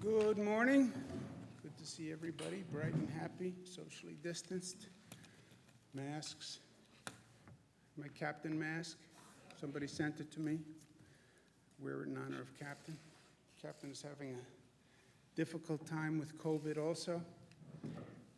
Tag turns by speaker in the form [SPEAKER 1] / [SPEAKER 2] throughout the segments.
[SPEAKER 1] Good morning. Good to see everybody, bright and happy, socially distanced. Masks. My captain mask. Somebody sent it to me. Wear it in honor of Captain. Captain is having a difficult time with COVID also.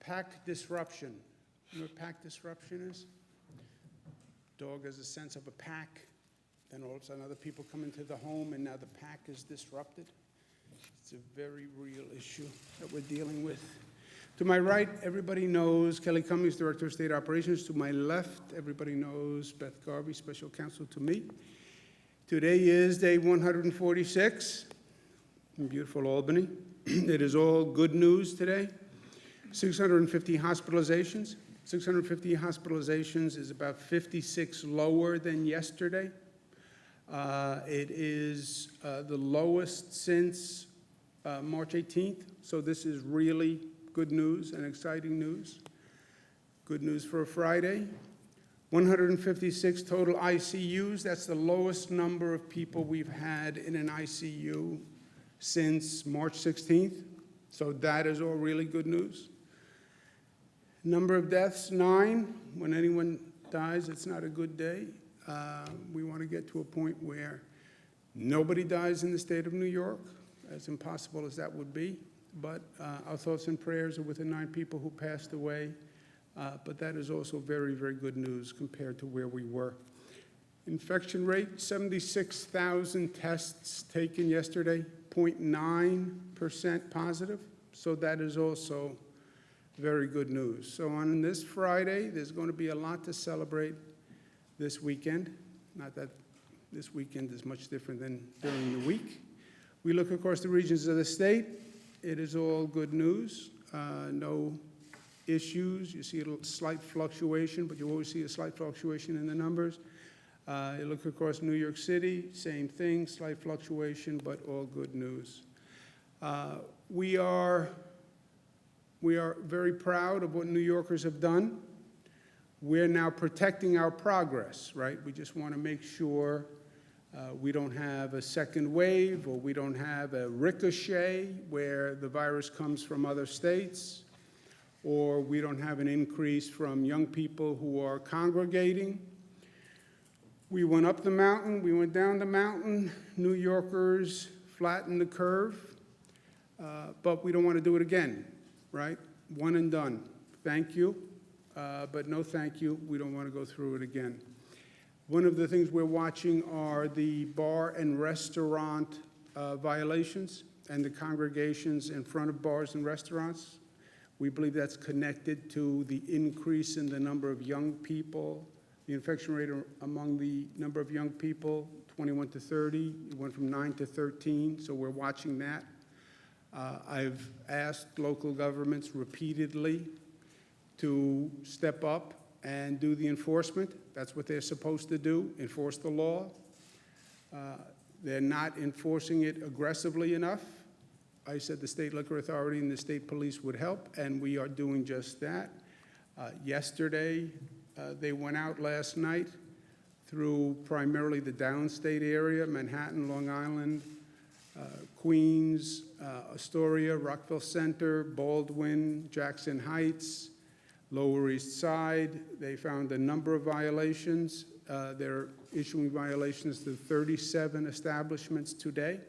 [SPEAKER 1] Pack disruption. You know what pack disruption is? Dog has a sense of a pack. Then all of a sudden other people come into the home and now the pack is disrupted. It's a very real issue that we're dealing with. To my right, everybody knows Kelly Cummings, Director of State Operations. To my left, everybody knows Beth Garvey, Special Counsel to me. Today is day 146 in beautiful Albany. It is all good news today. 650 hospitalizations. 650 hospitalizations is about 56 lower than yesterday. It is the lowest since March 18th, so this is really good news and exciting news. Good news for a Friday. 156 total ICUs. That's the lowest number of people we've had in an ICU since March 16th, so that is all really good news. Number of deaths, 9. When anyone dies, it's not a good day. We want to get to a point where nobody dies in the state of New York, as impossible as that would be. But our thoughts and prayers are with the 9 people who passed away. But that is also very, very good news compared to where we were. Infection rate, 76,000 tests taken yesterday, 0.9% positive. So that is also very good news. So on this Friday, there's going to be a lot to celebrate this weekend. Not that this weekend is much different than during the week. We look across the regions of the state. It is all good news. No issues. You see a slight fluctuation, but you always see a slight fluctuation in the numbers. You look across New York City, same thing, slight fluctuation, but all good news. We are very proud of what New Yorkers have done. We're now protecting our progress, right? We just want to make sure we don't have a second wave or we don't have a ricochet where the virus comes from other states, or we don't have an increase from young people who are congregating. We went up the mountain, we went down the mountain. New Yorkers flattened the curve, but we don't want to do it again, right? One and done. Thank you, but no thank you. We don't want to go through it again. One of the things we're watching are the bar and restaurant violations and the congregations in front of bars and restaurants. We believe that's connected to the increase in the number of young people. The infection rate among the number of young people, 21 to 30, it went from 9 to 13, so we're watching that. I've asked local governments repeatedly to step up and do the enforcement. That's what they're supposed to do, enforce the law. They're not enforcing it aggressively enough. I said the state liquor authority and the state police would help, and we are doing just that. Yesterday, they went out last night through primarily the downstate area, Manhattan, Long Island, Queens, Astoria, Rockville Center, Baldwin, Jackson Heights, Lower East Side. They found a number of violations. They're issuing violations to 37 establishments today.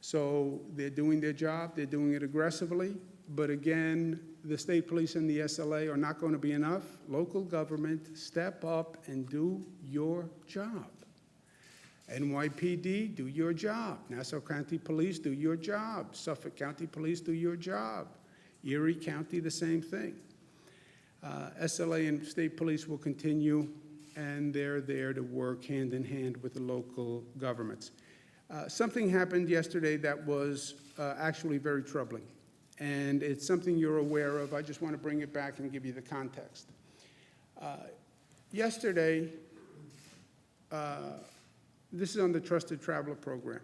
[SPEAKER 1] So they're doing their job. They're doing it aggressively. But again, the state police and the SLA are not going to be enough. Local government, step up and do your job. NYPD, do your job. Nassau County Police, do your job. Suffolk County Police, do your job. Erie County, the same thing. SLA and state police will continue, and they're there to work hand in hand with the local governments. Something happened yesterday that was actually very troubling, and it's something you're aware of. I just want to bring it back and give you the context. Yesterday, this is on the Trusted Traveler Program,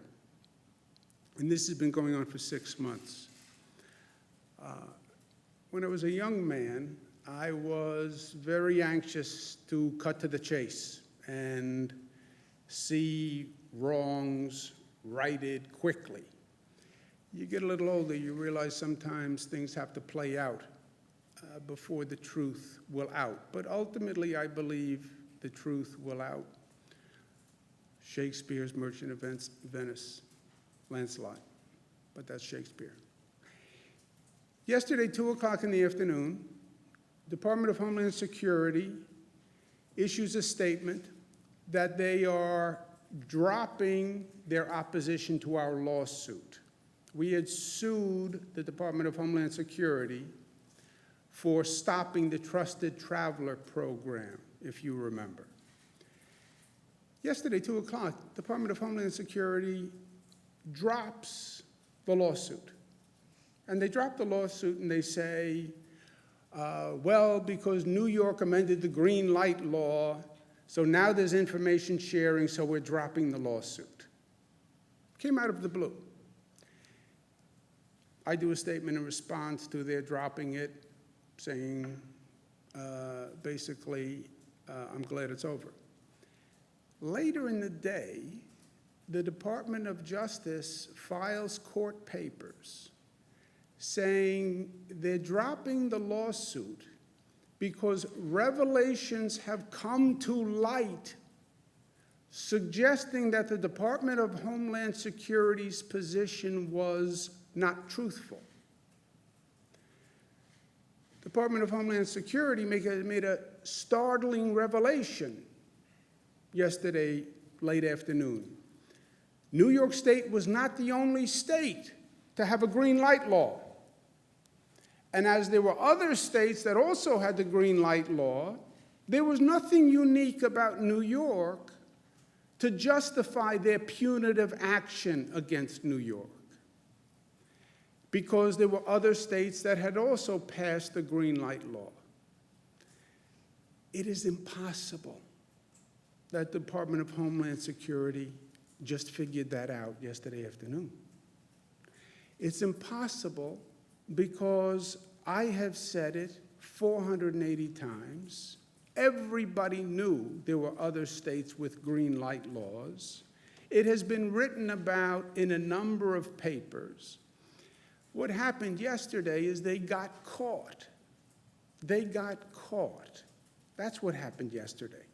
[SPEAKER 1] and this has been going on for 6 months. When I was a young man, I was very anxious to cut to the chase and see wrongs righted quickly. You get a little older, you realize sometimes things have to play out before the truth will out. But ultimately, I believe the truth will out. Shakespeare's Merchant of Venice, Lancelot, but that's Shakespeare. Yesterday, 2 o'clock in the afternoon, Department of Homeland Security issues a statement that they are dropping their opposition to our lawsuit. We had sued the Department of Homeland Security for stopping the Trusted Traveler program, if you remember. Yesterday, 2 o'clock, Department of Homeland Security drops the lawsuit. And they drop the lawsuit and they say, well, because New York amended the green light law, so now there's information sharing, so we're dropping the lawsuit. Came out of the blue. I do a statement in response to their dropping it, saying, basically, I'm glad it's over. Later in the day, the Department of Justice files court papers saying they're dropping the lawsuit because revelations have come to light suggesting that the Department of Homeland Security's position was not truthful. Department of Homeland Security made a startling revelation yesterday, late afternoon. New York State was not the only state to have a green light law. And as there were other states that also had the green light law, there was nothing unique about New York to justify their punitive action against New York, because there were other states that had also passed the green light law. It is impossible that the Department of Homeland Security just figured that out yesterday afternoon. It's impossible because I have said it 480 times. Everybody knew there were other states with green light laws. It has been written about in a number of papers. What happened yesterday is they got caught. They got caught. That's what happened yesterday.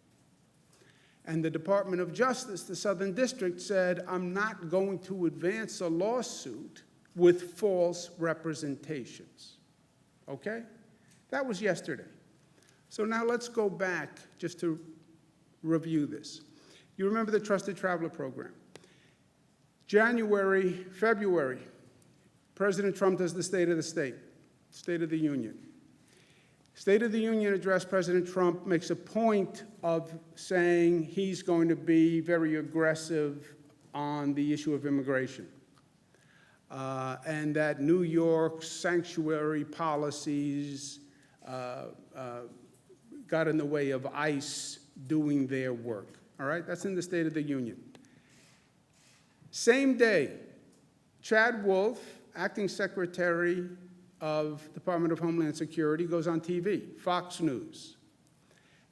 [SPEAKER 1] And the Department of Justice, the Southern District, said, I'm not going to advance a lawsuit with false representations. Okay? That was yesterday. So now let's go back just to review this. You remember the Trusted Traveler Program. January, February, President Trump does the State of the State of the Union. State of the Union address, President Trump makes a point of saying he's going to be very aggressive on the issue of immigration. And that New York's sanctuary policies got in the way of ICE doing their work. All right, that's in the State of the Union. Same day, Chad Wolf, acting secretary of Department of Homeland Security, goes on TV, Fox News,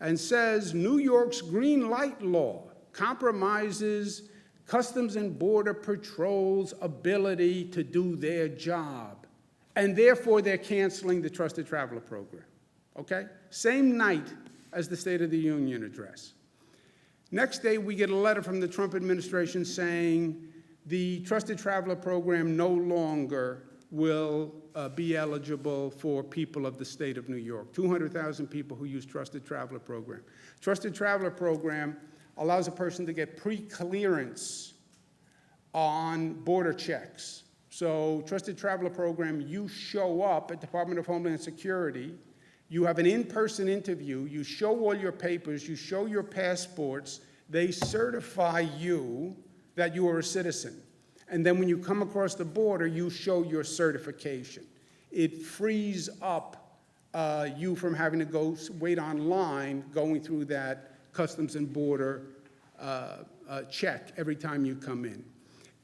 [SPEAKER 1] and says New York's green light law compromises Customs and Border Patrol's ability to do their job, and therefore they're canceling the Trusted Traveler Program. Okay? Same night as the State of the Union address. Next day, we get a letter from the Trump administration saying the Trusted Traveler Program no longer will be eligible for people of the state of New York. 200,000 people who use Trusted Traveler Program. Trusted Traveler Program allows a person to get pre-clearance on border checks. So Trusted Traveler Program, you show up at Department of Homeland Security, you have an in-person interview, you show all your papers, you show your passports, they certify you that you are a citizen. And then when you come across the border, you show your certification. It frees up you from having to go wait online, going through that Customs and Border check every time you come in.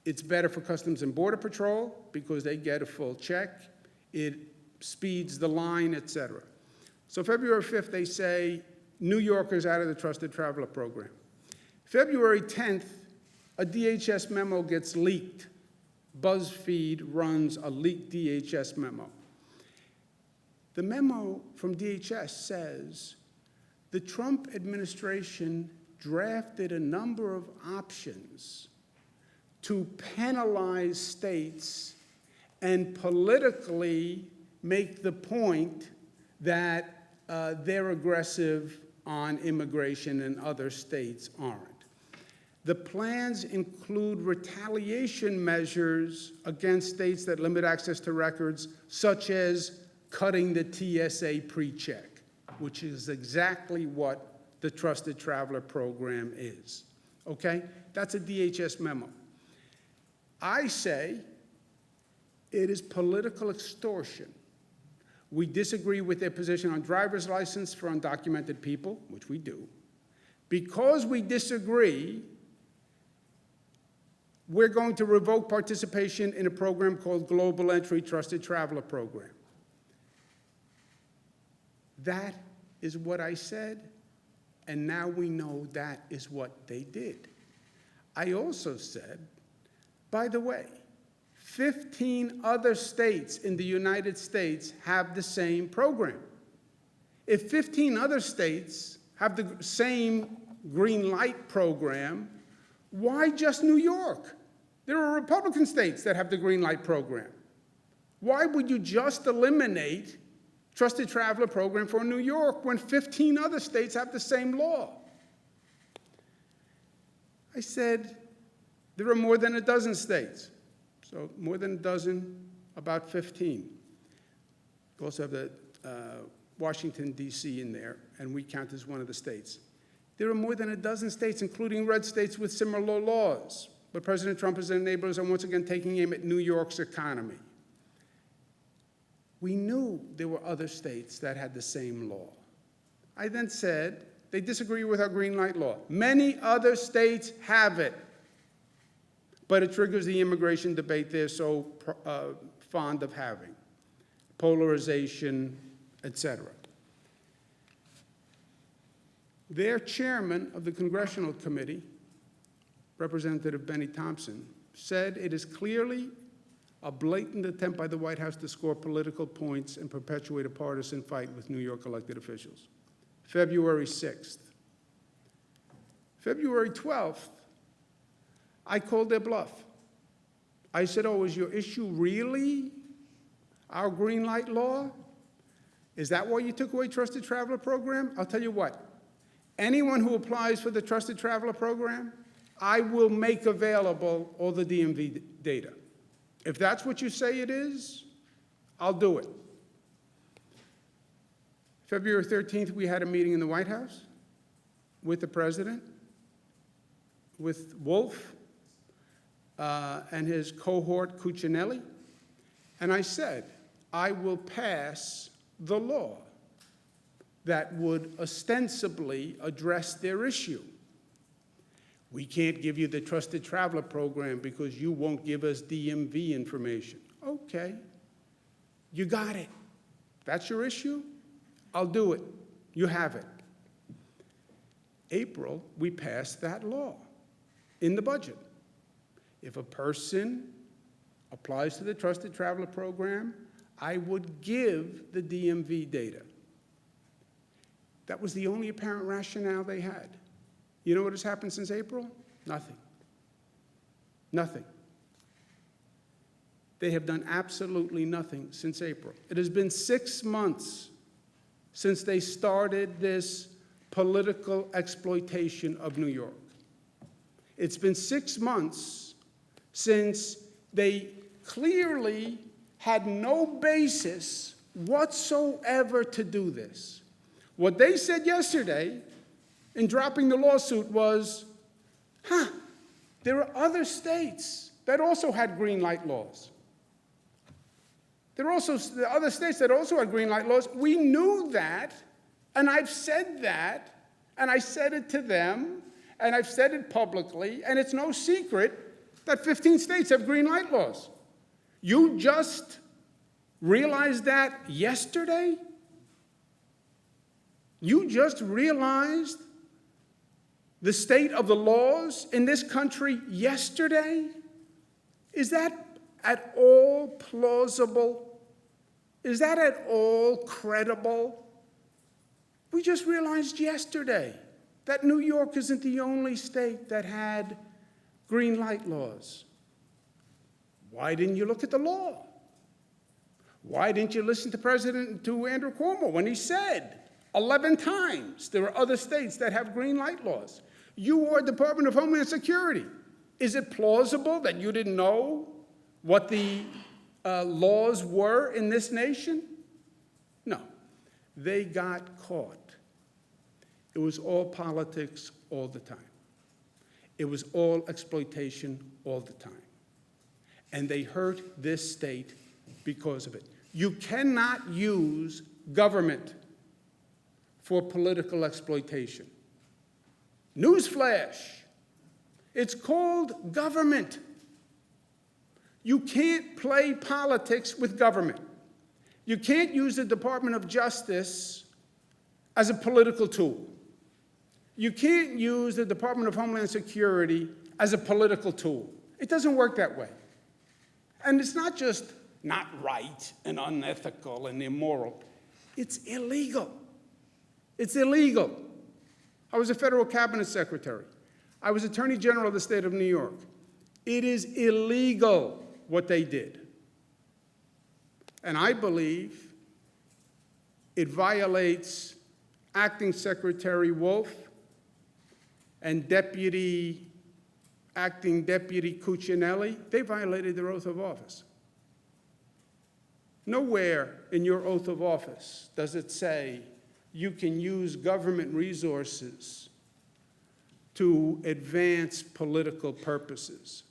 [SPEAKER 1] It's better for Customs and Border Patrol because they get a full check. It speeds the line, et cetera. So February 5th, they say New Yorkers out of the Trusted Traveler Program. February 10th, a DHS memo gets leaked BuzzFeed runs a leaked DHS memo. The memo from DHS says the Trump administration drafted a number of options to penalize states and politically make the point that they're aggressive on immigration and other states aren't. The plans include retaliation measures against states that limit access to records, such as cutting the TSA pre-check, which is exactly what the Trusted Traveler Program is. Okay? That's a DHS memo. I say it is political extortion. We disagree with their position on driver's license for undocumented people, which we do. Because we disagree, we're going to revoke participation in a program called Global Entry Trusted Traveler Program. That is what I said, and now we know that is what they did. I also said, by the way, 15 other states in the United States have the same program. If 15 other states have the same green light program, why just New York? There are Republican states that have the green light program. Why would you just eliminate Trusted Traveler Program for New York when 15 other states have the same law? I said, there are more than a dozen states. So more than a dozen, about 15. We also have the Washington, D.C. in there, and we count as one of the states. There are more than a dozen states, including red states with similar laws. But President Trump and his enablers are once again taking aim at New York's economy. We knew there were other states that had the same law. I then said, they disagree with our green light law. Many other states have it. But it triggers the immigration debate they're so fond of having, polarization, etc. Their chairman of the Congressional Committee, Representative Benny Thompson, said it is clearly a blatant attempt by the White House to score political points and perpetuate a partisan fight with New York elected officials. February 6th. February 12th, I called their bluff. I said, oh, is your issue really our green light law? Is that why you took away Trusted Traveler Program? I'll tell you what, anyone who applies for the Trusted Traveler Program, I will make available all the DMV data. If that's what you say it is, I'll do it. February 13th, we had a meeting in the White House with the president, with Wolf, and his cohort, Cuccinelli, and I said, I will pass the law that would ostensibly address their issue. We can't give you the Trusted Traveler Program because you won't give us DMV information. Okay, you got it. That's your issue? I'll do it. You have it. April, we passed that law in the budget. If a person applies to the Trusted Traveler Program, I would give the DMV data. That was the only apparent rationale they had. You know what has happened since April? Nothing. Nothing. They have done absolutely nothing since April. It has been 6 months since they started this political exploitation of New York. It's been 6 months since they clearly had no basis whatsoever to do this. What they said yesterday in dropping the lawsuit was, there are other states that also had green light laws. There are also other states that also had green light laws. We knew that, and I've said that, and I said it to them, and I've said it publicly, and it's no secret that 15 states have green light laws. You just realized that yesterday? You just realized the state of the laws in this country yesterday? Is that at all plausible? Is that at all credible? We just realized yesterday that New York isn't the only state that had green light laws. Why didn't you look at the law? Why didn't you listen to Andrew Cuomo when he said 11 times there are other states that have green light laws? You are Department of Homeland Security. Is it plausible that you didn't know what the laws were in this nation? No. They got caught. It was all politics all the time. It was all exploitation all the time. And they hurt this state because of it. You cannot use government for political exploitation. Newsflash, it's called government. You can't play politics with government. You can't use the Department of Justice as a political tool. You can't use the Department of Homeland Security as a political tool. It doesn't work that way. And it's not just not right and unethical and immoral. It's illegal. It's illegal. I was a federal cabinet secretary. I was Attorney General of the state of New York. It is illegal what they did. And I believe it violates Acting Secretary Wolf and Acting Deputy Cuccinelli. They violated their oath of office. Nowhere in your oath of office does it say you can use government resources to advance political purposes.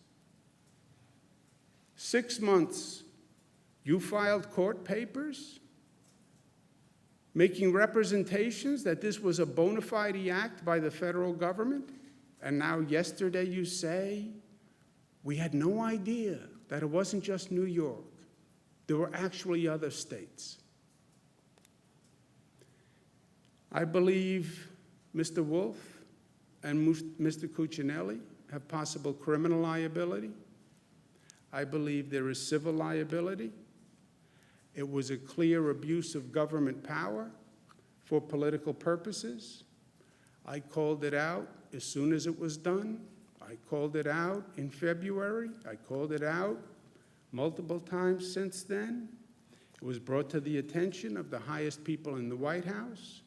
[SPEAKER 1] 6 months, you filed court papers making representations that this was a bona fide act by the federal government, and now yesterday you say, we had no idea that it wasn't just New York. There were actually other states. I believe Mr. Wolf and Mr. Cuccinelli have possible criminal liability. I believe there is civil liability. It was a clear abuse of government power for political purposes. I called it out as soon as it was done. I called it out in February. I called it out multiple times since then. It was brought to the attention of the highest people in the White House.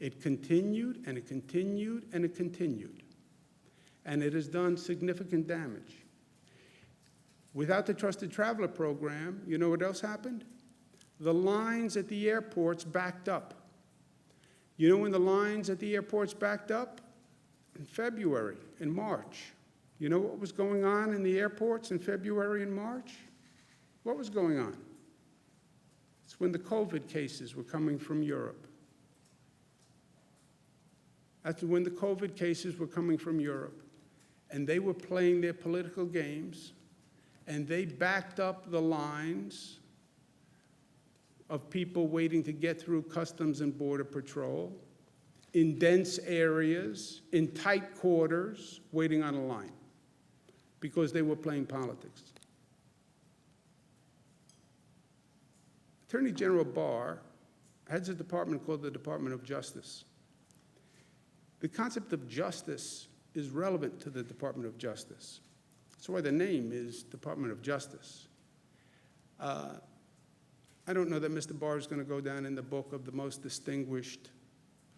[SPEAKER 1] It continued, and it continued, and it continued. And it has done significant damage. Without the Trusted Traveler Program, you know what else happened? The lines at the airports backed up. You know when the lines at the airports backed up? In February, in March. You know what was going on in the airports in February and March? What was going on? It's when the COVID cases were coming from Europe. That's when the COVID cases were coming from Europe. And they were playing their political games, and they backed up the lines of people waiting to get through Customs and Border Patrol, in dense areas, in tight quarters, waiting on a line, because they were playing politics. Attorney General Barr heads a department called the Department of Justice. The concept of justice is relevant to the Department of Justice. That's why the name is Department of Justice. I don't know that Mr. Barr is going to go down in the book of the most distinguished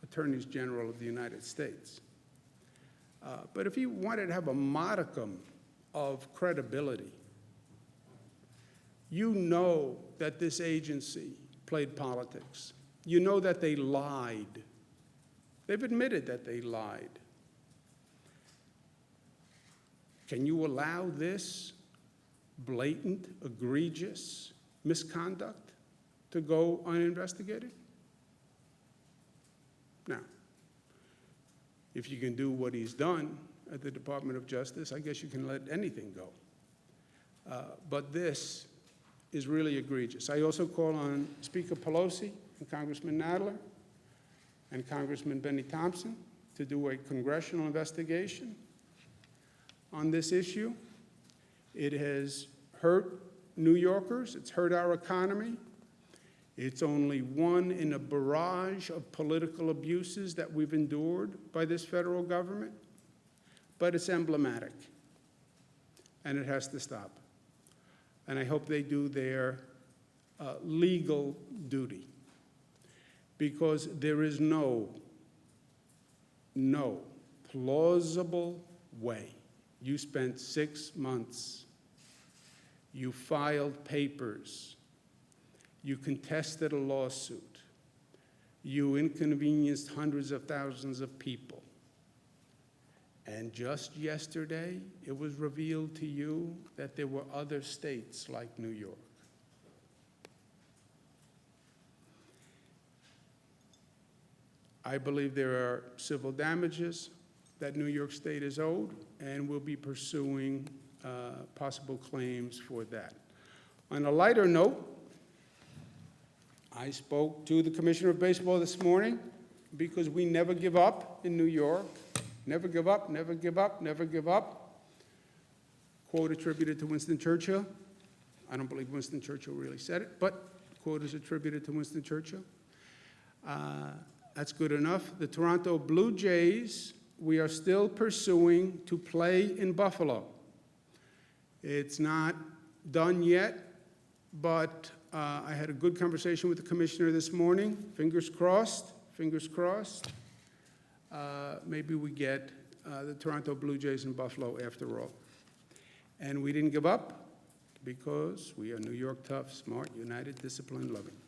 [SPEAKER 1] attorneys general of the United States. But if he wanted to have a modicum of credibility, you know that this agency played politics. You know that they lied. They've admitted that they lied. Can you allow this blatant, egregious misconduct to go uninvestigated? Now, if you can do what he's done at the Department of Justice, I guess you can let anything go. But this is really egregious. I also call on Speaker Pelosi and Congressman Nadler and Congressman Benny Thompson to do a congressional investigation on this issue. It has hurt New Yorkers. It's hurt our economy. It's only one in a barrage of political abuses that we've endured by this federal government, but it's emblematic, and it has to stop. And I hope they do their legal duty, because there is no plausible way. You spent 6 months, you filed papers, you contested a lawsuit, you inconvenienced hundreds of thousands of people, and just yesterday it was revealed to you that there were other states like New York. I believe there are civil damages that New York State is owed, and we'll be pursuing possible claims for that. On a lighter note, I spoke to the Commissioner of Baseball this morning, because we never give up in New York. Never give up, never give up, never give up. Quote attributed to Winston Churchill. I don't believe Winston Churchill really said it, but quote is attributed to Winston Churchill. That's good enough. The Toronto Blue Jays, we are still pursuing to play in Buffalo. It's not done yet, but I had a good conversation with the commissioner this morning. Fingers crossed, fingers crossed. Maybe we get the Toronto Blue Jays in Buffalo after all. And we didn't give up, because we are New York tough, smart, united, disciplined, loving.